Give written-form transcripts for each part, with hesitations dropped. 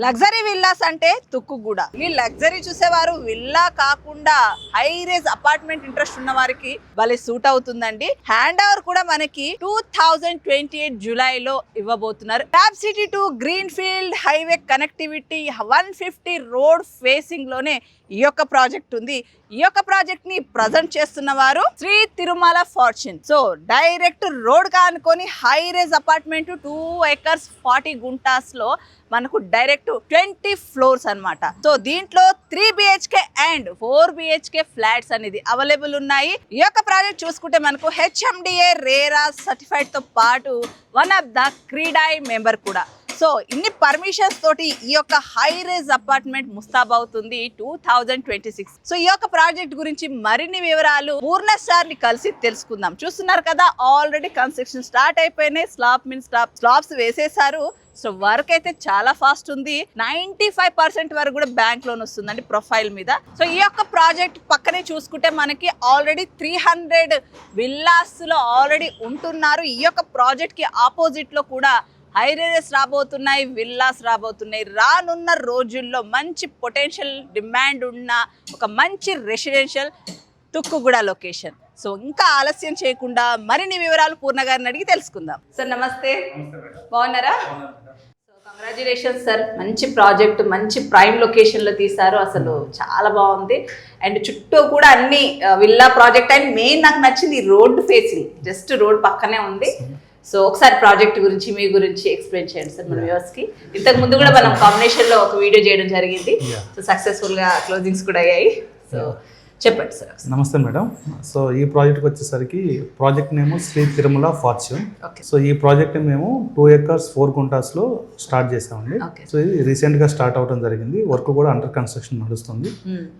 Luxury villas అంటే తుక్కుగూడ. ఈ luxury చూసేవారు విల్లా కాకుండా హై రేజ్ అపార్ట్మెంట్ ఇంట్రెస్ట్ ఉన్న వారికి భలే సూట్ అవుతుందండి. హ్యాండ్ ఓవర్ కూడా మనకి 2028 జూలైలో ఇవ్వబోతున్నారు. Tab city to green field highway connectivity 150 road facing లోనే ఈ యొక్క ప్రాజెక్ట్ ఉంది. ఈ యొక్క ప్రాజెక్ట్ ని ప్రజెంట్ చేస్తున్న వారు Shri Tirumala fortune. So direct road కానుకొని high rise apartment 2 acres 40 guntas లో మనకు డైరెక్ట్ 20 ఫ్లోర్స్ అన్నమాట. సో దీంట్లో 3 BHK అండ్ 4 BHK ఫ్లాట్స్ అనేది అవైలబుల్ ఉన్నాయి. ఈ యొక్క ప్రాజెక్ట్ చూసుకుంటే మనకు HMDA రేరా సర్టిఫైడ్ తో పాటు వన్ ఆఫ్ ద క్రీడాయ్ మెంబర్ కూడా. సో ఇన్ని పర్మిషన్స్ తోటి ఈ యొక్క హై రేజ్ అపార్ట్మెంట్ ముస్తాబవుతుంది 2026. సో ఈ యొక్క ప్రాజెక్ట్ గురించి మరిన్ని వివరాలు పూర్ణ స్టార్ ని కలిసి తెలుసుకుందాం. చూస్తున్నారు కదా, ఆల్రెడీ కన్స్ట్రక్షన్ స్టార్ట్ అయిపోయినాయి. స్లాబ్స్ వేసేసారు. సో వర్క్ అయితే చాలా ఫాస్ట్ ఉంది. 95% వరకు కూడా బ్యాంక్ లోన్ వస్తుందండి ప్రొఫైల్ మీద. సో ఈ యొక్క ప్రాజెక్ట్ పక్కనే చూసుకుంటే మనకి ఆల్రెడీ 300 విల్లాస్ లో ఆల్రెడీ ఉంటున్నారు. ఈ యొక్క ప్రాజెక్ట్ కి ఆపోజిట్ లో కూడా హై రైజెస్ రాబోతున్నాయి, విల్లాస్ రాబోతున్నాయి. రానున్న రోజుల్లో మంచి పొటెన్షియల్ డిమాండ్ ఉన్న ఒక మంచి రెసిడెన్షియల్ తుక్కుగూడ లొకేషన్. సో ఇంకా ఆలస్యం చేయకుండా మరిన్ని వివరాలు పూర్ణ గారిని అడిగి తెలుసుకుందాం. సార్ నమస్తే, బాగున్నారా? సో కంగ్రాచులేషన్స్ సార్, మంచి ప్రాజెక్ట్, మంచి ప్రైమ్ లొకేషన్లో తీశారు. అసలు చాలా బాగుంది. అండ్ చుట్టూ కూడా అన్ని విల్లా ప్రాజెక్ట్. అండ్ మెయిన్ నాకు నచ్చింది రోడ్ ఫేసింగ్, జస్ట్ రోడ్ పక్కనే ఉంది. సో ఒకసారి ప్రాజెక్ట్ గురించి మీ గురించి ఎక్స్ప్లెయిన్ చేయండి సార్ మన వ్యూవర్స్ కి. ఇంతకు ముందు కూడా మనం కాంబినేషన్ లో ఒక వీడియో చేయడం జరిగింది. సో సక్సెస్ఫుల్ గా క్లోజింగ్స్ కూడా అయ్యాయి. సో చెప్పండి సార్. నమస్తే మేడం. సో ఈ ప్రాజెక్ట్కి వచ్చేసరికి project name Shri Tirumala fortune. So ఈ ప్రాజెక్ట్ మేము 2 acres 4 గుంటాస్లో స్టార్ట్ చేసామండి. సో ఇది రీసెంట్గా స్టార్ట్ అవడం జరిగింది. వర్క్ కూడా అండర్ కన్స్ట్రక్షన్ నడుస్తుంది.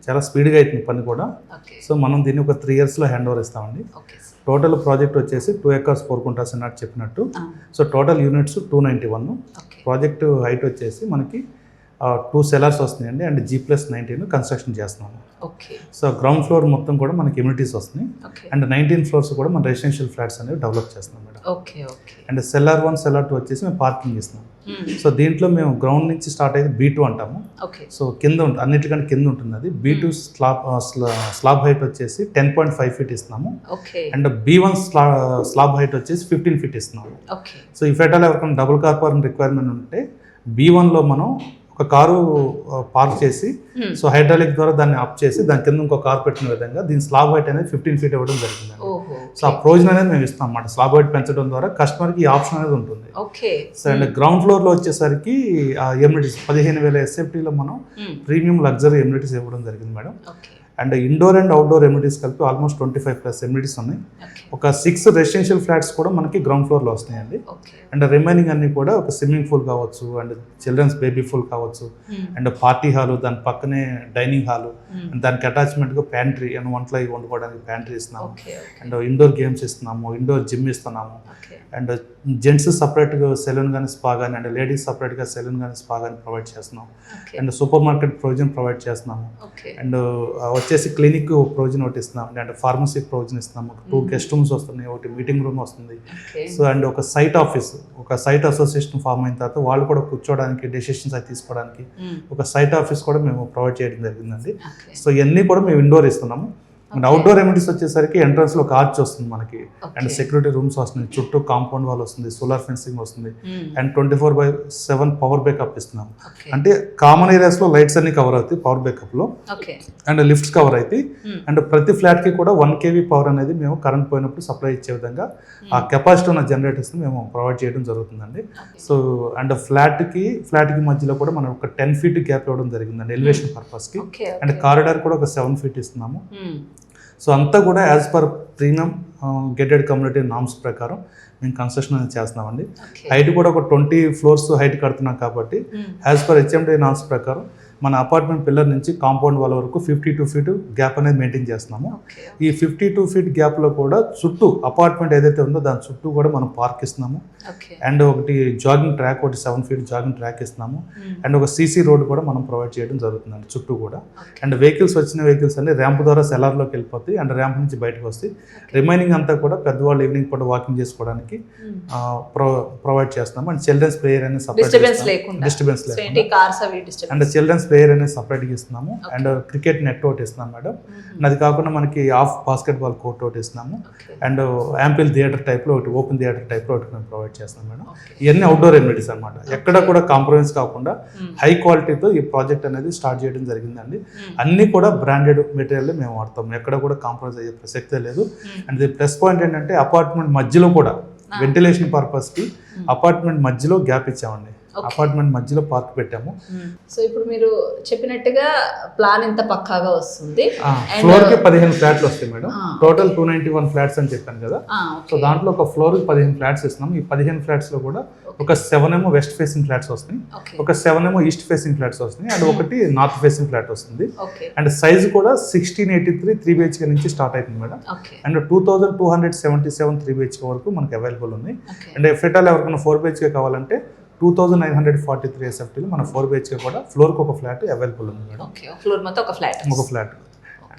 చాలా స్పీడ్గా అవుతుంది పని కూడా. సో మనం దీన్ని ఒక 3 yearsలో హ్యాండ్ ఓవర్ ఇస్తామండి. టోటల్ ప్రాజెక్ట్ వచ్చేసి 2 acres 4 గుంటాస్ అన్నట్టు చెప్పినట్టు. So total units 291. Project height వచ్చేసి మనకి 2 cellars వస్తున్నాయండి. అండ్ G+19 కన్స్ట్రక్షన్ చేస్తున్నాము. సో గ్రౌండ్ ఫ్లోర్ మొత్తం కూడా మనకి ఇమ్యూనిటీస్ వస్తున్నాయి. అండ్ 19 floors కూడా మన రెసిడెన్షియల్ ఫ్లాట్స్ అనేవి డెవలప్ చేస్తున్నాం మేడం. అండ్ cellar 1 cellar 2 వచ్చేసి మేము పార్కింగ్ ఇస్తున్నాం. సో దీంట్లో మేము గ్రౌండ్ నుంచి స్టార్ట్ అయితే B2 అంటాము. సో కింద అన్నిటికంటే కింద ఉంటుంది అది. B2 స్లాబ్ హైట్ వచ్చేసి 10.5 feet ఇస్తున్నాము. అండ్ B1 స్లాబ్ హైట్ వచ్చేసి 15 feet ఇస్తున్నాము. సో ఈ ఫెటల్ ఎవరికైనా డబుల్ కార్ పార్కింగ్ రిక్వైర్మెంట్ ఉంటే B1లో మనం ఒక కారు పార్క్ చేసి సో హైడ్రాలిక్ ద్వారా దాన్ని అప్ చేసి దాని కింద ఇంకో కార్ పెట్టిన విధంగా దీని స్లాబ్ హైట్ అనేది 15 feet ఇవ్వడం జరిగింది. సో ఆ ప్రొవిజన్ అనేది మేము ఇస్తాం అన్నమాట. స్లాబ్ హైట్ పెంచడం ద్వారా కస్టమర్కి ఈ ఆప్షన్ అనేది ఉంటుంది. సో అండ్ గ్రౌండ్ ఫ్లోర్లో వచ్చేసరికి ఎమ్యూనిటీస్ 15,000 SFTలో మనం ప్రీమియం లగ్జరీ ఎమ్యూనిటీస్ ఇవ్వడం జరిగింది మేడం. And indoor and outdoor amenities కలిపి ఆల్మోస్ట్ 25+ ఎమ్యూనిటీస్ ఉన్నాయి. ఒక 6 రెసిడెన్షియల్ ఫ్లాట్స్ కూడా మనకి గ్రౌండ్ ఫ్లోర్లో వస్తున్నాయండి. అండ్ రిమైనింగ్ అన్ని కూడా ఒక స్విమ్మింగ్ పూల్ కావచ్చు, అండ్ చిల్డ్రన్స్ బేబీ పూల్ కావచ్చు, అండ్ పార్టీ హాలు, దాని పక్కనే డైనింగ్ హాలు, అండ్ దానికి అటాచ్మెంట్గా ప్యాంట్రీ అండ్ వంటలు వండుకోవడానికి ప్యాంట్రీ ఇస్తున్నాము. అండ్ ఇండోర్ గేమ్స్ ఇస్తున్నాము, ఇండోర్ జిమ్ ఇస్తున్నాము. అండ్ జెంట్స్ సపరేట్గా సెలూన్ కానీ స్పా కానీ, అండ్ లేడీస్ సపరేట్గా సెలూన్ కానీ స్పా కానీ ప్రొవైడ్ చేస్తున్నాము. And super market provision provide చేస్తున్నాము. అండ్ వచ్చేసి క్లినిక్ ప్రొవిజన్ ఒకటి ఇస్తున్నాం. అండ్ ఫార్మసీ ప్రొవిజన్ ఇస్తున్నాము. 2 guest rooms వస్తున్నాయి, ఒకటి మీటింగ్ రూమ్ వస్తుంది. సో అండ్ ఒక సైట్ ఆఫీస్, ఒక సైట్ అసోసియేషన్ ఫామ్ అయిన తర్వాత వాళ్ళు కూడా కూర్చోవడానికి, డెసిషన్స్ అవి తీసుకోవడానికి ఒక సైట్ ఆఫీస్ కూడా మేము ప్రొవైడ్ చేయడం జరిగిందండి. సో ఇవన్నీ కూడా మేము ఇండోర్ ఇస్తున్నాము. అండ్ అవుట్డోర్ ఎమ్యూనిటీస్ వచ్చేసరికి ఎంట్రన్స్లో ఒక ఆర్చ్ వస్తుంది మనకి. అండ్ సెక్యూరిటీ రూమ్స్ వస్తుంది, చుట్టూ కాంపౌండ్ వాల్ వస్తుంది, సోలార్ ఫెన్సింగ్ వస్తుంది. అండ్ 24/7 పవర్ బ్యాకప్ ఇస్తున్నాం. అంటే కామన్ ఏరియాస్లో లైట్స్ అన్ని కవర్ అవుతాయి పవర్ బ్యాకప్లో. అండ్ లిఫ్ట్స్ కవర్ అవుతాయి. అండ్ ప్రతి ఫ్లాట్కి కూడా 1 kV పవర్ అనేది మేము కరెంట్ పోయినప్పుడు సప్లై ఇచ్చే విధంగా ఆ కెపాసిటీ ఉన్న జనరేటర్స్ని మేము ప్రొవైడ్ చేయడం జరుగుతుందండి. సో అండ్ ఫ్లాట్కి మధ్యలో కూడా మనం ఒక 10 feet గ్యాప్ ఇవ్వడం జరిగిందండి ఎలివేషన్ పర్పస్కి. అండ్ కారిడార్ కూడా ఒక 7 feet ఇస్తున్నాము. సో అంతా కూడా as per premium gated community norms ప్రకారం మేము కన్స్ట్రక్షన్ అనేది చేస్తున్నామండి. హైట్ కూడా ఒక 20 floors హైట్ కడుతున్నాం కాబట్టి యాజ్ పర్ HMDA నామ్స్ ప్రకారం మన అపార్ట్మెంట్ పిల్లర్ నుంచి కాంపౌండ్ వాళ్ళ వరకు 52 ఫీట్ గ్యాప్ అనేది మెయింటైన్ చేస్తున్నాము. ఈ 52 ఫీట్ గ్యాప్లో కూడా చుట్టూ అపార్ట్మెంట్ ఏదైతే ఉందో దాని చుట్టూ కూడా మనం పార్క్ ఇస్తున్నాము. అండ్ ఒకటి జాగింగ్ ట్రాక్, ఒకటి 7 ఫీట్ జాగింగ్ ట్రాక్ ఇస్తున్నాము. అండ్ ఒక సీసీ రోడ్ కూడా మనం ప్రొవైడ్ చేయడం జరుగుతుందండి చుట్టూ కూడా. అండ్ వచ్చిన వెహికల్స్ అన్ని ర్యాంప్ ద్వారా సెలార్లోకి వెళ్ళిపోతాయి అండ్ ర్యాంప్ నుంచి బయటకు వస్తాయి. రిమైనింగ్ అంతా కూడా పెద్దవాళ్ళు ఈవినింగ్ పూట వాకింగ్ చేసుకోవడానికి ప్రొవైడ్ చేస్తున్నాము. అండ్ చిల్డ్రన్స్ ప్లేయర్ అనేది సపరేట్ డిస్టర్బెన్స్ లేకుండా అండ్ చిల్డ్రన్స్ ప్లేయర్ అనేది సపరేట్గా ఇస్తున్నాము. అండ్ క్రికెట్ నెట్ ఒకటి ఇస్తున్నాం మేడం. అది కాకుండా మనకి ఆఫ్ బాస్కెట్బాల్ కోర్ట్ ఒకటి ఇస్తున్నాము. అండ్ యాంపిల్ థియేటర్ టైప్లో ఒకటి, ఓపెన్ థియేటర్ టైప్లో ఒకటి మేము ప్రొవైడ్ చేస్తున్నాం మేడం. ఇవన్నీ అవుట్డోర్ ఎమ్యూనిటీస్ అనమాట. ఎక్కడ కూడా కాంప్రమైజ్ కాకుండా హై క్వాలిటీతో ఈ ప్రాజెక్ట్ అనేది స్టార్ట్ చేయడం జరిగిందండి. అన్నీ కూడా బ్రాండెడ్ మెటీరియల్ మేము వాడతాము. ఎక్కడ కూడా కాంప్రమైజ్ అయ్యే ప్రసక్తే లేదు. అండ్ ది ప్లస్ పాయింట్ ఏంటంటే అపార్ట్మెంట్ మధ్యలో కూడా వెంటిలేషన్ పర్పస్కి అపార్ట్మెంట్ మధ్యలో గ్యాప్ ఇచ్చామండి. అపార్ట్మెంట్ మధ్యలో పార్క్ పెట్టాము. సో ఇప్పుడు మీరు చెప్పినట్టుగా ప్లాన్ ఎంత పక్కాగా వస్తుంది. ఫ్లోర్ కి 15 ఫ్లాట్లు వస్తాయి మేడం. టోటల్ 291 ఫ్లాట్స్ అని చెప్పాను కదా. సో దాంట్లో ఒక ఫ్లోర్ కి 15 ఫ్లాట్స్ ఇస్తున్నాం. ఈ 15 ఫ్లాట్స్ లో కూడా ఒక 7 ఏమో వెస్ట్ ఫేసింగ్ ఫ్లాట్స్ వస్తాయి, ఒక 7 ఏమో ఈస్ట్ ఫేసింగ్ ఫ్లాట్స్ వస్తాయి, అండ్ ఒకటి నార్త్ ఫేసింగ్ ఫ్లాట్ వస్తుంది. అండ్ సైజ్ కూడా 1683 3 BHK నుంచి స్టార్ట్ అవుతుంది మేడం. అండ్ 2277 3 BHK వరకు మనకి అవైలబుల్ ఉన్నాయి. అండ్ ఎఫ్ఎటాల్ ఎవరికైనా 4 BHK కావాలంటే 2943 SFTలో మన 4 BHK కూడా ఫ్లోర్కి ఒక ఫ్లాట్ అవైలబుల్ ఉంది మేడం. ఫ్లోర్ మొత్తం ఒక ఫ్లాట్.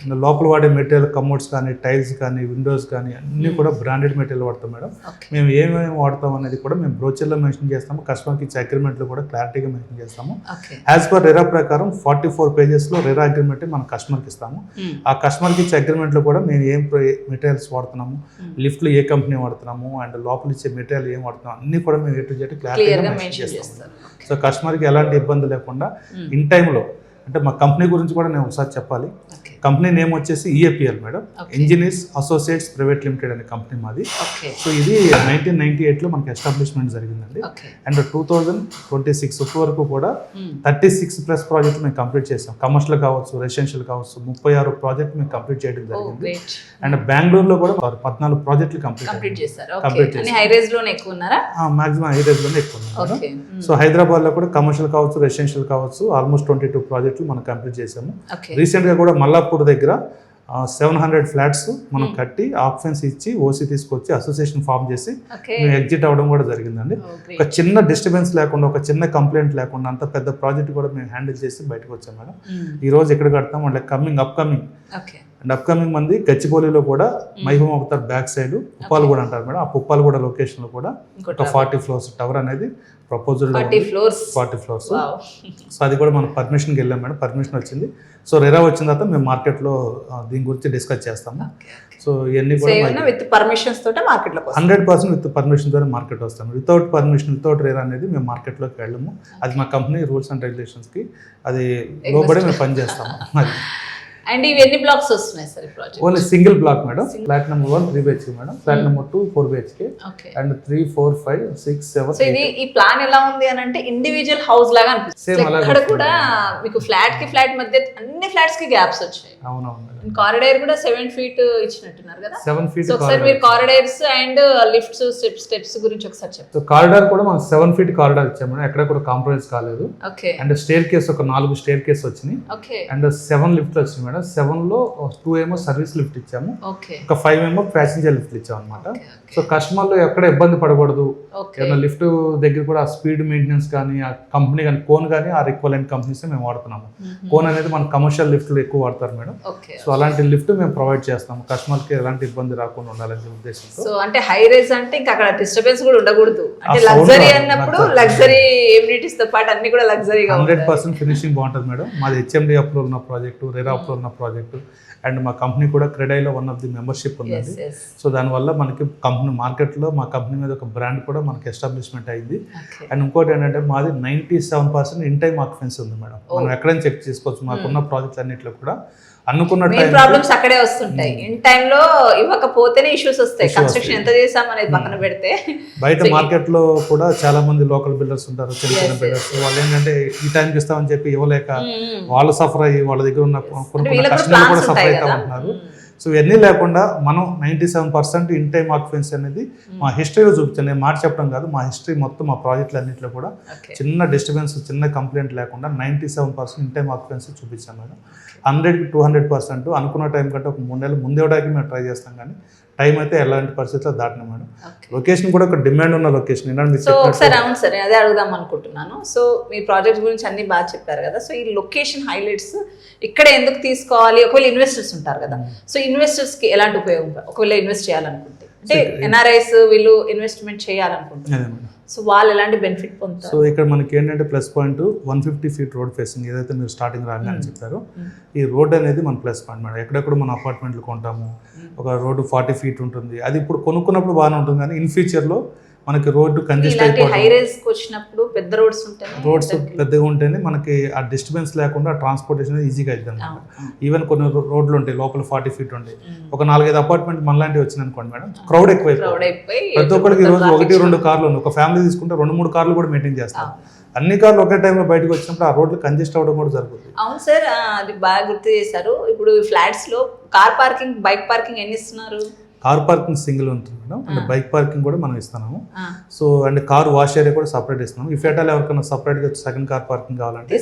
అండ్ లోపల వాడే మెటీరియల్ కమోడ్స్ కానీ, టైల్స్ కానీ, విండోస్ కానీ అన్నీ కూడా బ్రాండెడ్ మెటీరియల్ వాడతాం మేడం. మేము ఏమేమి వాడతాం అనేది కూడా మేము బ్రోచర్లో మెన్షన్ చేస్తాము. కస్టమర్కి ఇచ్చే అగ్రిమెంట్లో కూడా క్లారిటీగా మెన్షన్ చేస్తాము. యాజ్ పర్ రెరా ప్రకారం 44 పేజెస్లో రెరా అగ్రిమెంట్ మన కస్టమర్కి ఇస్తాము. ఆ కస్టమర్కి ఇచ్చే అగ్రిమెంట్లో కూడా మేము ఏం మెటీరియల్స్ వాడుతున్నాము, లిఫ్ట్లు ఏ కంపెనీ వాడుతున్నాము, అండ్ లోపల ఇచ్చే మెటీరియల్ ఏం వాడుతున్నాము అన్నీ కూడా మేము A to Z క్లారిటీగా మెన్షన్ చేస్తాము. సో కస్టమర్కి ఎలాంటి ఇబ్బంది లేకుండా ఇన్ టైంలో, అంటే మా కంపెనీ గురించి కూడా నేను ఒకసారి చెప్పాలి. కంపెనీ నేమ్ వచ్చేసి EAPL madam, engineers associates private limited అనే కంపెనీ మాది. సో ఇది 1998లో మనకి ఎస్టాబ్లిష్మెంట్ జరిగిందండి. అండ్ 2026 వరకు కూడా 36+ ప్రాజెక్టులు మేము కంప్లీట్ చేసాం. కమర్షియల్ కావచ్చు, రెసిడెన్షియల్ కావచ్చు, 36 ప్రాజెక్టులు మేము కంప్లీట్ చేయడం జరిగింది. అండ్ బెంగళూరులో కూడా 14 ప్రాజెక్టులు కంప్లీట్ చేశారు. మాక్సిమం హై రేంజ్ లోనే ఎక్కువ ఉన్నాయి. సో హైదరాబాద్ లో కూడా కమర్షియల్ కావచ్చు, రెసిడెన్షియల్ కావచ్చు ఆల్మోస్ట్ 22 ప్రాజెక్టులు మనం కంప్లీట్ చేసాము. రీసెంట్ గా కూడా మల్లాపూర్ దగ్గర 700 ఫ్లాట్స్ మనం కట్టి ఆప్షన్స్ ఇచ్చి ఓసీ తీసుకొచ్చి అసోసియేషన్ ఫామ్ చేసి మేము ఎగ్జిట్ అవ్వడం కూడా జరిగిందండి. ఒక చిన్న డిస్టర్బెన్స్ లేకుండా, ఒక చిన్న కంప్లైంట్ లేకుండా అంత పెద్ద ప్రాజెక్ట్ కూడా మేము హ్యాండిల్ చేసి బయటకు వచ్చాం మేడం. ఈ రోజు ఎక్కడ కడతాం అంటే అప్కమింగ్ మంది గచ్చిబౌలిలో కూడా మహిమ అవతార్ బ్యాక్ సైడ్ ఉప్పాలగూడ అంటారు మేడం. ఆ ఉప్పాలగూడ లొకేషన్ లో కూడా ఒక 40 ఫ్లోర్స్ టవర్ అనేది ప్రపోజల్ 40 ఫ్లోర్స్. సో అది కూడా మనం పర్మిషన్కి వెళ్ళాం మేడం. పర్మిషన్ వచ్చింది. సో రెరా వచ్చిన తర్వాత మేము మార్కెట్లో దీని గురించి డిస్కస్ చేస్తాము. సో ఇవన్నీ కూడా 100% విత్ పర్మిషన్ తోనే మార్కెట్ వస్తాము. వితౌట్ పర్మిషన్, వితౌట్ రెరా అనేది మేము మార్కెట్లోకి వెళ్ళము. అది మా కంపెనీ రూల్స్ అండ్ రెగ్యులేషన్స్కి అది లోబడి మేము పనిచేస్తాము. అది అండ్ ఇవి ఎన్ని బ్లాక్స్ వస్తున్నాయి సార్ ఈ project? Only single block madam. Flat number 1 3 BHK madam. Flat number 2 4 BHK and 3 4 5 6 7. So ఇది ఈ ప్లాన్ ఎలా ఉంది అని అంటే ఇండివిజువల్ హౌస్ లాగా అనిపిస్తుంది. ఇక్కడ కూడా మీకు ఫ్లాట్ కి ఫ్లాట్ మధ్య అన్ని ఫ్లాట్స్ కి గ్యాప్స్ వచ్చాయి. అవునవును. కారిడార్ కూడా 7 feet ఇచ్చినట్టున్నారు కదా. 7 feet. సో ఒకసారి మీరు కారిడార్స్ అండ్ లిఫ్ట్స్ స్టెప్స్ గురించి ఒకసారి చెప్పండి. సో కారిడార్ కూడా మనం 7 feet కారిడార్ ఇచ్చాము మేడం. ఎక్కడ కూడా కాంప్రమైజ్ కాలేదు. అండ్ స్టేర్ కేస్ ఒక 4 స్టేర్ కేస్ వచ్చినాయి. అండ్ 7 లిఫ్ట్లు వచ్చినాయి మేడం. 7 లో 2 ఏమో సర్వీస్ లిఫ్ట్ ఇచ్చాము, ఒక 5 ఏమో ప్యాసింజర్ లిఫ్ట్ ఇచ్చాము అనమాట. సో కస్టమర్లు ఎక్కడ ఇబ్బంది పడకూడదు, ఏదైనా లిఫ్ట్ దగ్గర కూడా ఆ స్పీడ్ మెయింటెనెన్స్ కానీ, ఆ కంపెనీ కానీ, కోన్ కానీ ఆ రిక్వలెంట్ కంపెనీస్ మేము వాడుతున్నాము. కోన్ అనేది మన కమర్షియల్ లిఫ్ట్లు ఎక్కువ వాడతారు మేడం. సో అలాంటి లిఫ్ట్ మేము ప్రొవైడ్ చేస్తాము. కస్టమర్ కి ఎలాంటి ఇబ్బంది రాకుండా ఉండాలనే ఉద్దేశంతో. సో అంటే హై రేజ్ అంటే ఇంకా అక్కడ డిస్టర్బెన్స్ కూడా ఉండకూడదు. అంటే లగ్జరీ అన్నప్పుడు లగ్జరీ ఎమ్యూనిటీస్ తో పాటు అన్ని కూడా లగ్జరీగా 100% ఫినిషింగ్ బాగుంటుంది మేడం. మాది HMD అప్రూవల్ ఉన్న ప్రాజెక్టు, రెరా అప్రూవల్ ఉన్న ప్రాజెక్టు. అండ్ మా కంపెనీ కూడా క్రెడైలో 1 of the మెంబర్షిప్ ఉందండి. సో దానివల్ల మనకి కంపెనీ మార్కెట్లో మా కంపెనీ మీద ఒక బ్రాండ్ కూడా మనకి ఎస్టాబ్లిష్మెంట్ అయింది. అండ్ ఇంకోటి ఏంటంటే మాది 97% ఇన్ టైమ్ ఆక్యుపెన్సీ ఉంది మేడం. మనం ఎక్కడైనా చెక్ చేసుకోవచ్చు. మాకున్న ప్రాజెక్ట్స్ అన్నింటిలో కూడా అనుకున్న ప్రాబ్లమ్స్ అక్కడే వస్తుంటాయి. ఇన్ టైమ్ లో ఇవ్వకపోతేనే ఇష్యూస్ వస్తాయి. కన్స్ట్రక్షన్ ఎంత చేసాం అనేది పక్కన పెడితే బయట మార్కెట్ లో కూడా చాలా మంది లోకల్ బిల్డర్స్ ఉంటారు, చిన్న చిన్న బిల్డర్స్. వాళ్ళు ఏంటంటే ఈ టైంకి ఇస్తామని చెప్పి ఇవ్వలేక వాళ్ళు సఫర్ అయ్యి వాళ్ళ దగ్గర ఉన్న కొన్ని కస్టమర్లు కూడా సఫర్ అవుతా ఉంటున్నారు. సో ఇవన్నీ లేకుండా మనం 97% ఇన్ టైమ్ ఆక్యుపెన్సీ అనేది మా హిస్టరీలో చూపించాను. నేను మాట చెప్పడం కాదు, మా హిస్టరీ మొత్తం మా ప్రాజెక్టులు అన్నింటిలో కూడా చిన్న డిస్టర్బెన్స్, చిన్న కంప్లైంట్ లేకుండా 97% ఇన్ టైమ్ ఆక్యుపెన్సీ చూపించాను మేడం. 100కి 200% అనుకున్న టైం కంటే ఒక 3 నెలలు ముందే ఇవ్వడానికి మేము ట్రై చేస్తాం, కానీ టైం అయితే ఎలాంటి పరిస్థితుల్లో దాటిన మేడం. లొకేషన్ కూడా ఒక డిమాండ్ ఉన్న లొకేషన్. సో ఒకసారి అవును సరే అదే అడుగుదాం అనుకుంటున్నాను. సో మీ ప్రాజెక్ట్ గురించి అన్ని బాగా చెప్పారు కదా, సో ఈ లొకేషన్ హైలైట్స్ ఇక్కడ ఎందుకు తీసుకోవాలి? ఒకవేళ ఇన్వెస్టర్స్ ఉంటారు కదా, సో ఇన్వెస్టర్స్కి ఎలాంటి ఉపయోగం, ఒకవేళ ఇన్వెస్ట్ చేయాలనుకుంటే అంటే ఎన్ఆర్ఐస్ వీళ్ళు ఇన్వెస్ట్మెంట్ చేయాలనుకుంటున్నారు, సో వాళ్ళు ఎలాంటి బెనిఫిట్ పొందుతారు? సో ఇక్కడ మనకి ఏంటంటే plus point 150 feet road facing, ఏదైతే మీరు స్టార్టింగ్ రాగానే చెప్పారో ఈ రోడ్ అనేది మన ప్లస్ పాయింట్ మేడం. ఎక్కడెక్కడ మన అపార్ట్మెంట్లు కొంటాము, ఒక రోడ్డు 40 feet ఉంటుంది, అది ఇప్పుడు కొనుక్కున్నప్పుడు బాగానే ఉంటుంది, కానీ ఇన్ ఫ్యూచర్లో మనకి రోడ్డు కంజెస్ట్ వచ్చినప్పుడు పెద్ద రోడ్స్ ఉంటాయి, రోడ్స్ పెద్దగా ఉంటేనే మనకి ఆ డిస్టర్బెన్స్ లేకుండా ట్రాన్స్పోర్టేషన్ ఈజీగా అవుతుంది అనమాట. ఈవెన్ కొన్ని రోడ్లు ఉంటాయి లోపల 40 feet ఉంటాయి, ఒక 4-5 అపార్ట్మెంట్ మనలాంటివి వచ్చింది అనుకోండి మేడం, క్రౌడ్ ఎక్కువైపోయి ప్రతి ఒక్కరికి ఈ రోజు 1-2 కార్లు, ఒక ఫ్యామిలీ తీసుకుంటే 2-3 కార్లు కూడా మెయింటైన్ చేస్తారు. అన్ని కార్లు ఒకే టైంలో బయటకు వచ్చినప్పుడు ఆ రోడ్లు కంజెస్ట్ అవ్వడం కూడా జరుగుతుంది. అవును సార్, అది బాగా గుర్తు చేశారు. ఇప్పుడు ఫ్లాట్స్ లో కార్ పార్కింగ్, బైక్ పార్కింగ్ ఎన్ని ఇస్తున్నారు? కార్ పార్కింగ్ సింగిల్ ఉంటుంది మేడం, అండ్ బైక్ పార్కింగ్ కూడా మనం ఇస్తున్నాము. So and car wash area కూడా సపరేట్ ఇస్తున్నాము. ఇఫ్ ఎటాల్ ఎవరికైనా సపరేట్గా సెకండ్ కార్ పార్కింగ్ కావాలంటే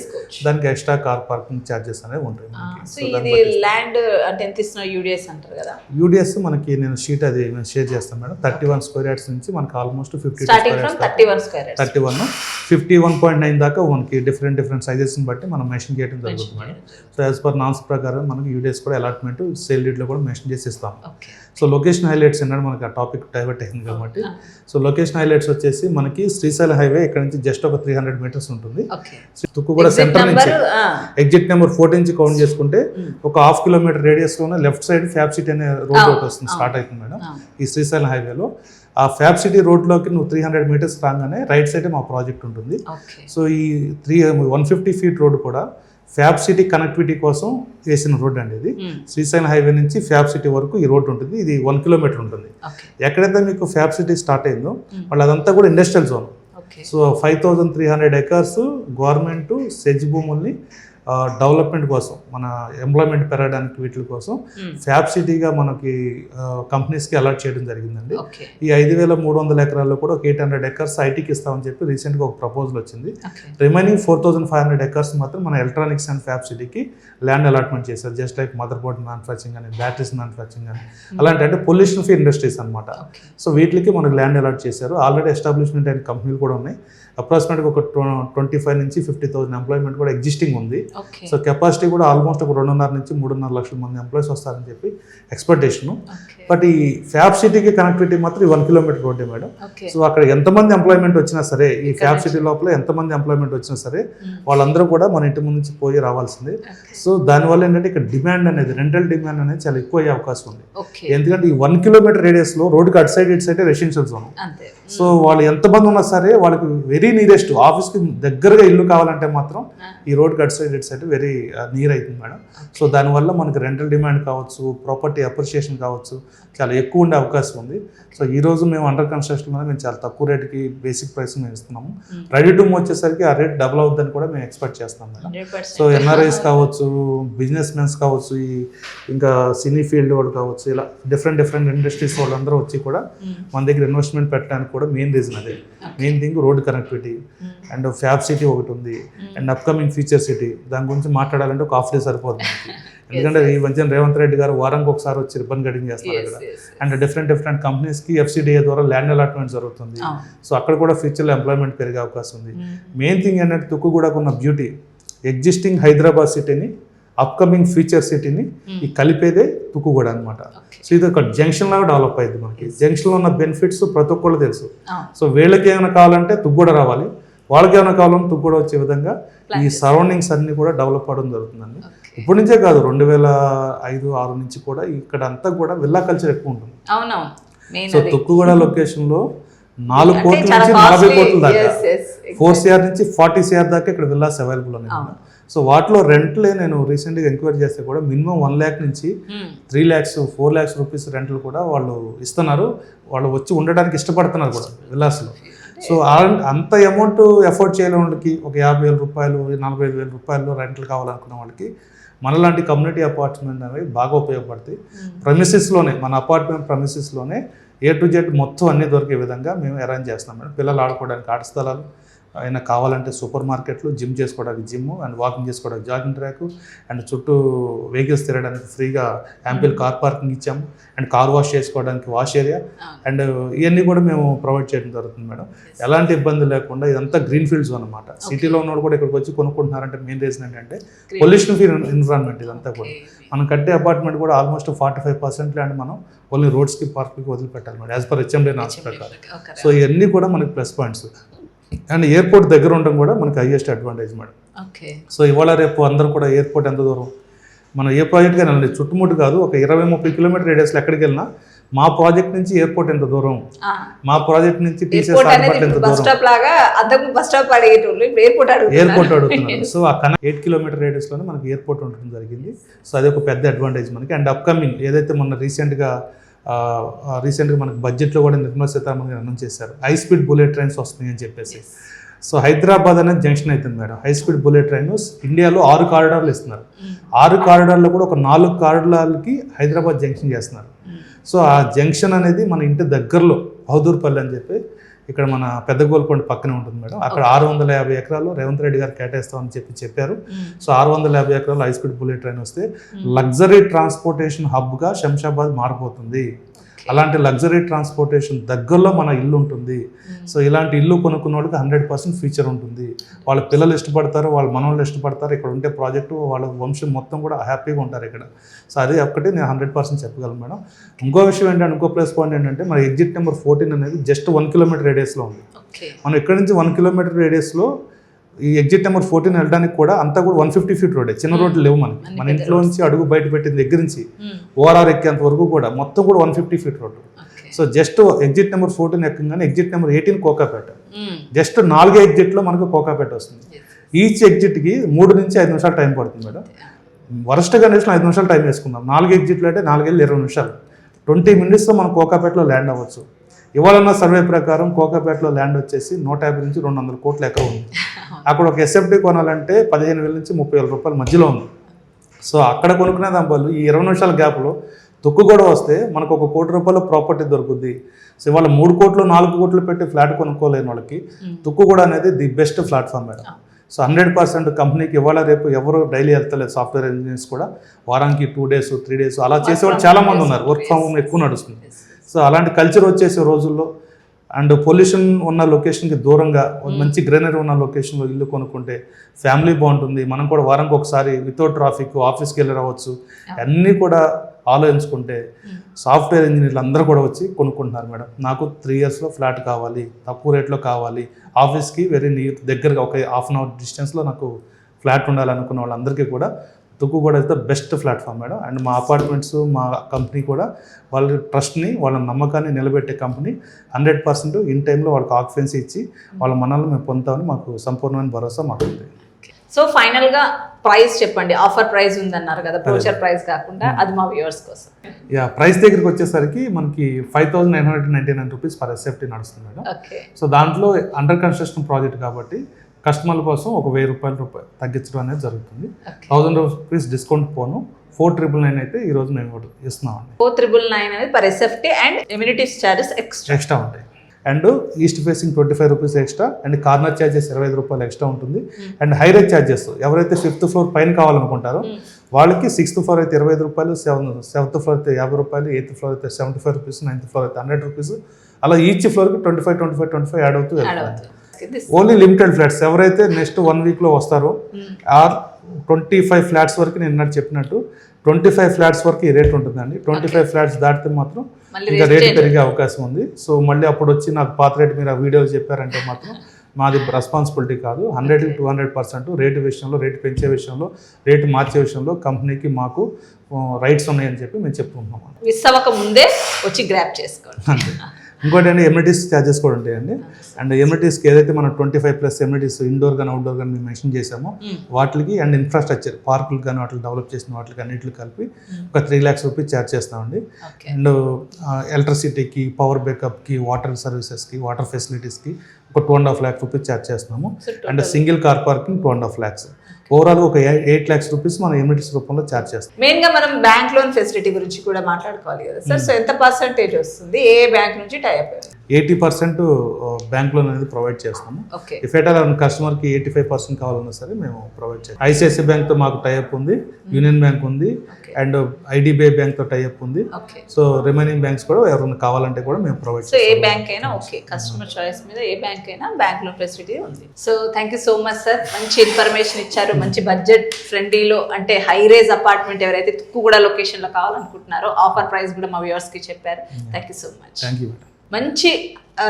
దానికి ఎక్స్ట్రా కార్ పార్కింగ్ ఛార్జెస్ అనేవి ఉంటాయి. సో ఇది ల్యాండ్ అంటే ఎంత ఇస్తున్నారు? యూడిఎస్ అంటారు కదా, యూడిఎస్ మనకి నేను షీట్ అది షేర్ చేస్తాను మేడం. 31 square yards నుంచి మనకి ఆల్మోస్ట్ 51.9 దాకా మనకి డిఫరెంట్ సైజెస్ బట్టి మనం మెన్షన్ చేయడం జరుగుతుంది madam. So as per norms ప్రకారం మనకి యూడిఎస్ కూడా అలాట్మెంట్ సేల్ డీడ్లో కూడా మెన్షన్ చేసి ఇస్తాం. సో లొకేషన్ హైలైట్స్ ఏంటంటే మనకి ఆ టాపిక్ డైవర్ట్ అయింది కాబట్టి, సో లొకేషన్ హైలైట్స్ వచ్చేసి మనకి శ్రీశైలం హైవే ఇక్కడ నుంచి జస్ట్ ఒక 300 meters ఉంటుంది. తుక్కుగూడ సెంటర్ నుంచి ఎగ్జిట్ నెంబర్ 14 నుంచి కౌంట్ చేసుకుంటే ఒక 1/2 kilometer రేడియస్ లోనే లెఫ్ట్ సైడ్ ఫ్యాబ్ సిటీ అనే రోడ్ ఒకటి వస్తుంది, స్టార్ట్ అవుతుంది మేడం ఈ శ్రీశైలం హైవేలో. ఆ ఫ్యాబ్ సిటీ రోడ్లోకి నువ్వు 300 meters రాగానే రైట్ సైడ్ మా ప్రాజెక్ట్ ఉంటుంది. సో ఈ 150 feet రోడ్ కూడా ఫ్యాబ్ సిటీ కనెక్టివిటీ కోసం వేసిన రోడ్ అండి ఇది. శ్రీశైలం హైవే నుంచి ఫ్యాబ్ సిటీ వరకు ఈ రోడ్ ఉంటుంది, ఇది 1 kilometer ఉంటుంది. ఎక్కడైతే మీకు ఫ్యాబ్ సిటీ స్టార్ట్ అయిందో వాళ్ళు అదంతా కూడా industrial zone. So 5300 acres government SEZ భూముల్ని డెవలప్మెంట్ కోసం, మన ఎంప్లాయ్మెంట్ పెరగడానికి వీటి కోసం ఫ్యాబ్ సిటీగా మనకి కంపెనీస్కి అలాట్ చేయడం జరిగిందండి. ఈ 5300 ఎకరాల్లో కూడా ఒక 800 acres ఐటీకి ఇస్తామని చెప్పి రీసెంట్గా ఒక ప్రపోజల్ వచ్చింది. రిమైనింగ్ 4500 acres మాత్రం మన ఎలక్ట్రానిక్స్ అండ్ ఫ్యాబ్ సిటీకి ల్యాండ్ అలాట్మెంట్ చేశారు. Just like mother board manufacturing అని, బ్యాటరీస్ మ్యానుఫ్యాక్చరింగ్ అని, అలాంటి అంటే పొల్యూషన్ ఫ్రీ ఇండస్ట్రీస్ అనమాట. సో వీటికి మనకు ల్యాండ్ అలాట్ చేశారు. ఆల్రెడీ ఎస్టాబ్లిష్మెంట్ అయిన కంపెనీలు కూడా ఉన్నాయి. అప్రాక్సిమేట్గా ఒక 25 నుంచి 50,000 ఎంప్లాయ్మెంట్ కూడా ఎగ్జిస్టింగ్ ఉంది. సో కెపాసిటీ కూడా ఆల్మోస్ట్ ఒక 2.5 నుంచి 3.5 లక్షల మంది ఎంప్లాయీస్ వస్తారని చెప్పి ఎక్స్పెక్టేషను. బట్ ఈ ఫ్యాబ్ సిటీకి కనెక్టివిటీ మాత్రం 1 kilometer రోడ్డే మేడం. సో అక్కడ ఎంతమంది ఎంప్లాయ్మెంట్ వచ్చినా సరే, ఈ ఫ్యాబ్ సిటీ లోపల ఎంతమంది ఎంప్లాయ్మెంట్ వచ్చినా సరే వాళ్ళందరూ కూడా మన ఇంటి ముందు నుంచి పోయి రావాల్సిందే. సో దానివల్ల ఏంటంటే ఇక్కడ డిమాండ్ అనేది, రెంటల్ డిమాండ్ అనేది చాలా ఎక్కువ అయ్యే అవకాశం ఉంది. ఎందుకంటే ఈ 1 kilometer రేడియస్లో రోడ్డుకి అటు సైడ్ ఇటు సైడ్ రెసిడెన్షియల్ జోన్. సో వాళ్ళు ఎంతమంది ఉన్నా సరే వాళ్ళకి వెరీ నియరెస్ట్ ఆఫీస్కి దగ్గరగా ఇల్లు కావాలంటే మాత్రం ఈ రోడ్కి అటు సైడ్ ఇటు సైడ్ వెరీ నియర్ అవుతుంది మేడం. సో దానివల్ల మనకి రెంటల్ డిమాండ్ కావచ్చు, ప్రాపర్టీ అప్రిషియేషన్ కావచ్చు చాలా ఎక్కువ ఉండే అవకాశం ఉంది. సో ఈ రోజు మేము అండర్ కన్స్ట్రక్షన్లో మేము చాలా తక్కువ రేటుకి బేసిక్ ప్రైస్ మేము ఇస్తున్నాము. రెడీ టు మూవ్ వచ్చేసరికి ఆ రేట్ డబుల్ అవుతుందని కూడా మేము ఎక్స్పెక్ట్ చేస్తాం మేడం. సో ఎన్ఆర్ఐస్ కావచ్చు, బిజినెస్ మెన్స్ కావచ్చు, ఈ ఇంకా సినీ ఫీల్డ్ వాళ్ళు కావచ్చు, ఇలా డిఫరెంట్ ఇండస్ట్రీస్ వాళ్ళందరూ వచ్చి కూడా మన దగ్గర ఇన్వెస్ట్మెంట్ పెట్టడానికి కూడా మెయిన్ రీజన్ అదే. Main thing road connectivity and fab city ఒకటి ఉంది, అండ్ అప్కమింగ్ ఫ్యూచర్ సిటీ. దాని గురించి మాట్లాడాలంటే ఒక హాఫ్ డే సరిపోతుంది. ఎందుకంటే ఈ మధ్య రేవంత్ రెడ్డి గారు వారానికి ఒకసారి వచ్చి రిబ్బన్ కటింగ్ చేస్తారు ఇక్కడ. అండ్ డిఫరెంట్ కంపెనీస్కి FCDA ద్వారా ల్యాండ్ అలాట్మెంట్ జరుగుతుంది. సో అక్కడ కూడా ఫ్యూచర్లో ఎంప్లాయ్మెంట్ పెరిగే అవకాశం ఉంది. మెయిన్ థింగ్ ఏంటంటే తుక్కుగూడకు ఉన్న బ్యూటీ, ఎగ్జిస్టింగ్ హైదరాబాద్ సిటీని, అప్కమింగ్ ఫ్యూచర్ సిటీని ఈ కలిపేదే తుక్కుగూడ అనమాట. సో ఇది ఒక జంక్షన్ లాగా డెవలప్ అయింది. మనకి జంక్షన్లో ఉన్న బెనిఫిట్స్ ప్రతి ఒక్కళ్ళు తెలుసు. సో వీళ్ళకి ఏమైనా కావాలంటే తుక్కుగూడ రావాలి, వాళ్ళకి ఏమైనా కావాలంటే తుక్కుగూడ వచ్చే విధంగా ఈ సరౌండింగ్స్ అన్ని కూడా డెవలప్ అవడం జరుగుతుందండి. ఇప్పటి నుంచే కాదు, 2005-06 నుంచి కూడా ఇక్కడ అంతా కూడా విల్లా కల్చర్ ఎక్కువ ఉంటుంది. సో తుక్కుగూడ లొకేషన్లో 4 కోట్ల నుంచి 40 కోట్ల దాకా, 4 CR నుంచి 40 CR దాకా ఇక్కడ విల్లాస్ అవైలబుల్ ఉన్నాయి. సో వాటిలో రెంట్లే నేను రీసెంట్గా ఎంక్వైరీ చేస్తే కూడా మినిమం 1 lakh నుంచి 3 lakhs 4 lakhs రూపీస్ రెంట్లు కూడా వాళ్ళు ఇస్తున్నారు. వాళ్ళు వచ్చి ఉండడానికి ఇష్టపడుతున్నారు కూడా విల్లాస్లో. సో అంత అమౌంట్ ఎఫోర్డ్ చేయలేని వాళ్ళకి ఒక 50,000 రూపాయలు 45,000 రూపాయలు రెంట్లు కావాలనుకున్న వాళ్ళకి మనలాంటి కమ్యూనిటీ అపార్ట్మెంట్ అనేవి బాగా ఉపయోగపడతాయి. ప్రెమిసెస్లోనే మన అపార్ట్మెంట్ ప్రెమిసెస్లోనే A to Z మొత్తం అన్నీ దొరికే విధంగా మేము అరేంజ్ చేస్తున్నాం మేడం. పిల్లలు ఆడుకోవడానికి ఆట స్థలాలు, అయినా కావాలంటే సూపర్ మార్కెట్లు, జిమ్ చేసుకోవడానికి జిమ్ అండ్ వాకింగ్ చేసుకోవడానికి జాగింగ్ ట్రాక్ అండ్ చుట్టూ వెహికల్స్ తిరగడానికి ఫ్రీగా యాంపిల్ కార్ పార్కింగ్ ఇచ్చాము అండ్ కార్ వాష్ చేసుకోవడానికి వాష్ ఏరియా అండ్ ఇవన్నీ కూడా మేము ప్రొవైడ్ చేయడం జరుగుతుంది మేడం. ఎలాంటి ఇబ్బంది లేకుండా ఇదంతా గ్రీన్ ఫీల్డ్స్ అనమాట. సిటీలో ఉన్నవాడు కూడా ఇక్కడికి వచ్చి కొనుక్కుంటున్నారంటే మెయిన్ రీజన్ ఏంటంటే పొల్యూషన్ ఫ్రీ ఎన్విరాన్మెంట్ ఇదంతా కూడా. మనం కట్టే అపార్ట్మెంట్ కూడా ఆల్మోస్ట్ 45% ల్యాండ్ మనం ఓన్లీ రోడ్స్కి పార్క్కి వదిలిపెట్టాలి madam as per HMD norms ప్రకారం. సో ఇవన్నీ కూడా మనకి ప్లస్ పాయింట్స్ అండ్ ఎయిర్పోర్ట్ దగ్గర ఉండడం కూడా మనకి హైయెస్ట్ అడ్వాంటేజ్ మేడం. సో ఇవాళ రేపు అందరూ కూడా ఎయిర్పోర్ట్ ఎంత దూరం మనం ఏ ప్రాజెక్ట్గా వెళ్ళండి చుట్టుముట్టు కాదు, ఒక 20-30 కిలోమీటర్ రేడియస్లో ఎక్కడికి వెళ్ళినా మా ప్రాజెక్ట్ నుంచి ఎయిర్పోర్ట్ ఎంత దూరం, మా ప్రాజెక్ట్ నుంచి TCS ఎంత దూరం, ఎయిర్పోర్ట్ అడుగుతున్నారు. సో అక్కడ 8 కిలోమీటర్ రేడియస్లోనే మనకి ఎయిర్పోర్ట్ ఉండడం జరిగింది. సో అది ఒక పెద్ద అడ్వాంటేజ్ మనకి. అండ్ అప్కమింగ్ ఏదైతే మొన్న రీసెంట్గా మనకి బడ్జెట్లో కూడా నిర్మలా సీతారామన్ గారు అనౌన్స్ చేశారు హై స్పీడ్ బుల్లెట్ ట్రైన్స్ వస్తున్నాయి అని చెప్పేసి. సో హైదరాబాద్ అనేది జంక్షన్ అవుతుంది madam. High speed bullet train ఇండియాలో 6 కారిడార్లు ఇస్తున్నారు. 6 కారిడార్లో కూడా ఒక 4 కారిడార్లకి హైదరాబాద్ జంక్షన్ చేస్తున్నారు. సో ఆ జంక్షన్ అనేది మన ఇంటి దగ్గరలో బహదూర్పల్లి అని చెప్పి ఇక్కడ మన పెద్ద గోల్కొండ పక్కనే ఉంటుంది మేడం. అక్కడ 650 ఎకరాలు రేవంత్ రెడ్డి గారు కేటాయిస్తామని చెప్పారు. సో 650 ఎకరాలు హై స్పీడ్ బుల్లెట్ ట్రైన్ వస్తే లగ్జరీ ట్రాన్స్పోర్టేషన్ హబ్గా శంషాబాద్ మారిపోతుంది. అలాంటి లగ్జరీ ట్రాన్స్పోర్టేషన్ దగ్గరలో మన ఇల్లు ఉంటుంది. సో ఇలాంటి ఇల్లు కొనుక్కున్న వాళ్ళకి 100% ఫ్యూచర్ ఉంటుంది. వాళ్ళ పిల్లలు ఇష్టపడతారు, వాళ్ళ మనవాళ్ళు ఇష్టపడతారు. ఇక్కడ ఉంటే ప్రాజెక్టు వాళ్ళ వంశం మొత్తం కూడా హ్యాపీగా ఉంటారు ఇక్కడ. సో అది ఒక్కటి నేను 100% చెప్పగలను మేడం. ఇంకో విషయం ఏంటంటే ఇంకో ప్లస్ పాయింట్ ఏంటంటే మన ఎగ్జిట్ నెంబర్ 14 అనేది జస్ట్ 1 కిలోమీటర్ రేడియస్లో ఉంది. మనం ఇక్కడ నుంచి 1 కిలోమీటర్ రేడియస్లో ఈ ఎగ్జిట్ నెంబర్ 14 వెళ్ళడానికి కూడా అంతా కూడా 150 ఫీట్ రోడ్డే, చిన్న రోడ్లు లేవు మనకి. మన ఇంట్లో నుంచి అడుగు బయట పెట్టిన దగ్గర నుంచి ఓఆర్ఆర్ ఎక్కేంత వరకు కూడా మొత్తం కూడా 150 feet road. So just exit number 14 ఎక్కగానే ఎగ్జిట్ నెంబర్ 18 కోకాపేట, జస్ట్ 4 ఎగ్జిట్లో మనకు కోకాపేట వస్తుంది. ఈచ్ ఎగ్జిట్కి 3 నుంచి 5 నిమిషాలు టైం పడుతుంది మేడం. వరస్ట్ కండిషన్ 5 నిమిషాలు టైం వేసుకుందాం. 4 ఎగ్జిట్లు అంటే 4 ఏళ్ళు 20 నిమిషాలు, 20 మినిట్స్లో మనం కోకాపేటలో ల్యాండ్ అవ్వచ్చు. ఇవాళ సర్వే ప్రకారం కోకాపేటలో ల్యాండ్ వచ్చేసి 150 నుంచి 200 కోట్ల ఎకరం ఉంది. అక్కడ ఒక SFD కొనాలంటే 15,000 నుంచి 30,000 రూపాయల మధ్యలో ఉంది. సో అక్కడ కొనుక్కునే దాని బదులు ఈ 20 నిమిషాల గ్యాప్లో తుక్కు కూడా వస్తే మనకు 1 కోటి రూపాయల ప్రాపర్టీ దొరుకుద్ది. సో ఇవాళ 3 కోట్లు 4 కోట్లు పెట్టి ఫ్లాట్ కొనుక్కోలేని వాళ్ళకి తుక్కు కూడా అనేది the best platform madam. So 100% కంపెనీకి ఇవాళ రేపు ఎవరు డైలీ వెళ్తలేదు. సాఫ్ట్వేర్ ఇంజనీర్స్ కూడా వారానికి 2 days 3 days అలా చేసేవాళ్ళు చాలామంది ఉన్నారు. వర్క్ ఫ్రమ్ హోమ్ ఎక్కువ నడుస్తుంది. సో అలాంటి కల్చర్ వచ్చేసే రోజుల్లో అండ్ పొల్యూషన్ ఉన్న లొకేషన్కి దూరంగా మంచి గ్రీనరీ ఉన్న లొకేషన్లో ఇల్లు కొనుక్కుంటే ఫ్యామిలీ బాగుంటుంది. మనం కూడా వారానికి ఒకసారి వితౌట్ ట్రాఫిక్ ఆఫీస్కి వెళ్ళి రావచ్చు. అన్నీ కూడా ఆలోచించుకుంటే సాఫ్ట్వేర్ ఇంజనీర్లు అందరూ కూడా వచ్చి కొనుక్కుంటున్నారు మేడం. నాకు 3 yearsలో ఫ్లాట్ కావాలి, తక్కువ రేట్లో కావాలి, ఆఫీస్కి వెరీ దగ్గరగా ఒక 1/2 hour డిస్టెన్స్లో నాకు ఫ్లాట్ ఉండాలనుకున్న వాళ్ళందరికీ కూడా తుక్కు కూడా అయితే బెస్ట్ ప్లాట్ఫామ్ మేడం. అండ్ మా అపార్ట్మెంట్స్ మా కంపెనీ కూడా వాళ్ళ ట్రస్ట్ని వాళ్ళ నమ్మకాన్ని నిలబెట్టే కంపెనీ. 100% ఇన్ టైంలో వాళ్ళకి ఆక్యుపెన్సీ ఇచ్చి వాళ్ళ మనల్ని మేము పొందుతామని మాకు సంపూర్ణమైన భరోసా మాకు ఉంది. సో ఫైనల్గా ప్రైస్ చెప్పండి. ఆఫర్ ప్రైస్ ఉందన్నారు కదా, ఫ్యూచర్ ప్రైస్ కాకుండా, అది మా వ్యూవర్స్ కోసం. ప్రైస్ దగ్గరికి వచ్చేసరికి మనకి 5,999 రూపీస్ పర్ SFT నడుస్తుంది మేడం. సో దాంట్లో అండర్ కన్స్ట్రక్షన్ ప్రాజెక్ట్ కాబట్టి కస్టమర్ల కోసం ఒక 1,000 రూపాయలు తగ్గించడం అనేది జరుగుతుంది. 1,000 రూపీస్ డిస్కౌంట్ పోను 4,999 అయితే ఈ రోజు మేము ఇస్తున్నాం అండి. 4,999 అనేది per SFT and amenities charges extra ఉంటాయి. And east facing 25 rupees extra and corner charges 25 రూపాయలు ఎక్స్ట్రా ఉంటుంది. అండ్ హై రేట్ ఛార్జెస్ ఎవరైతే 5th floor పైన కావాలనుకుంటారో వాళ్ళకి 6th floor అయితే 25 రూపాయలు, 7th floor అయితే 50 రూపాయలు, 8th floor అయితే 75 రూపీస్, 9th floor అయితే 100 రూపీస్. అలా ఈచ్ ఫ్లోర్కి 25 యాడ్ అవుతూ వెళ్తారు. ఓన్లీ లిమిటెడ్ ఫ్లాట్స్ ఎవరైతే నెక్స్ట్ 1 weekలో వస్తారో ఆర్ 25 ఫ్లాట్స్ వరకు నేను ఇన్నట్టు చెప్పినట్టు 25 ఫ్లాట్స్ వరకు ఈ రేట్ ఉంటుందండి. 25 ఫ్లాట్స్ దాటితే మాత్రం ఇంకా రేట్ పెరిగే అవకాశం ఉంది. సో మళ్ళీ అప్పుడు వచ్చి నాకు పాత రేట్ మీరు ఆ వీడియోలు చెప్పారంటే మాత్రం మాది రెస్పాన్సిబిలిటీ కాదు. 100-200% రేటు విషయంలో, రేటు పెంచే విషయంలో, రేటు మార్చే విషయంలో కంపెనీకి మాకు రైట్స్ ఉన్నాయని చెప్పి మేము చెప్పుకుంటున్నాం. మిస్ అవ్వక ముందే వచ్చి గ్రాప్ చేసుకోండి. ఇంకోటి అండి ఎమ్యూనిటీస్ ఛార్జెస్ కూడా ఉంటాయండి. అండ్ ఎమ్యూనిటీస్కి ఏదైతే మనం 25+ ఎమ్యూనిటీస్ ఇండోర్ కానీ అవుట్డోర్ కానీ మేము మెన్షన్ చేసామో వాటికి అండ్ ఇన్ఫ్రాస్ట్రక్చర్ పార్కులు కానీ వాటిని డెవలప్ చేసిన వాటికి అన్నింటికి కలిపి ఒక 3 lakhs రూపీస్ ఛార్జ్ చేస్తామండి. అండ్ ఎలక్ట్రిసిటీకి, పవర్ బ్యాకప్కి, వాటర్ సర్వీసెస్కి, వాటర్ ఫెసిలిటీస్కి ఒక 2.5 lakh రూపీస్ ఛార్జ్ చేస్తున్నాము. So, and single car parking 2.5 lakhs. Overall ఒక 8 lakhs రూపీస్ మనం ఎమ్యూనిటీస్ రూపంలో ఛార్జ్ చేస్తాం. మెయిన్ గా మనం బ్యాంక్ లోన్ ఫెసిలిటీ గురించి కూడా మాట్లాడుకోవాలి కదా సార్. సో ఎంత పర్సెంటేజ్ వస్తుంది, ఏ బ్యాంక్ నుంచి టైప్? 80% బ్యాంక్ లోన్ అనేది ప్రొవైడ్ చేస్తాము. ఓకే. ఇఫ్ ఎట్ ఆల్ కస్టమర్కి 85% కావాలన్నా సరే మేము ప్రొవైడ్ చేస్తాం. ఐసిఐసిఐ బ్యాంక్తో మాకు టైఅప్ ఉంది, యూనియన్ బ్యాంక్ ఉంది, అండ్ ఐడిబిఐ బ్యాంక్తో టైఅప్ ఉంది. ఓకే. సో రిమైనింగ్ బ్యాంక్స్ కూడా ఎవరైనా కావాలంటే కూడా మేము ప్రొవైడ్ సో చేస్తాం. ఏ బ్యాంక్ అయినా ఓకే, కస్టమర్ చాయిస్ మీద ఏ బ్యాంక్ అయినా బ్యాంక్ లోన్ ఫెసిలిటీ ఉంది. So thank you so much sir, మంచి ఇన్ఫర్మేషన్ ఇచ్చారు. మంచి బడ్జెట్ ఫ్రెండ్లీలో అంటే హై రేజ్ అపార్ట్మెంట్ ఎవరైతే తుక్కుగూడ లొకేషన్ లో కావాలనుకుంటున్నారో ఆఫర్ ప్రైస్ కూడా మా వ్యూవర్స్ కి చెప్పారు. Thank you so much. Thank you. మంచి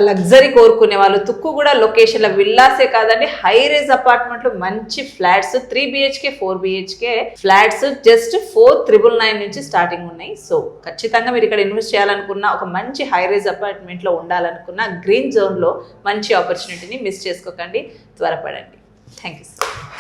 లగ్జరీ కోరుకునే వాళ్ళు తుక్కుగూడ లొకేషన్లో విల్లాసే కాదండి, హై రేజ్ అపార్ట్మెంట్లు, మంచి flats 3 BHK 4 BHK flats just 4,999 నుంచి స్టార్టింగ్ ఉన్నాయి. సో ఖచ్చితంగా మీరు ఇక్కడ ఇన్వెస్ట్ చేయాలనుకున్న, ఒక మంచి హై రేజ్ అపార్ట్మెంట్లో ఉండాలనుకున్న గ్రీన్ జోన్లో మంచి ఆపర్చునిటీని మిస్ చేసుకోకండి, త్వరపడండి. Thank you sir.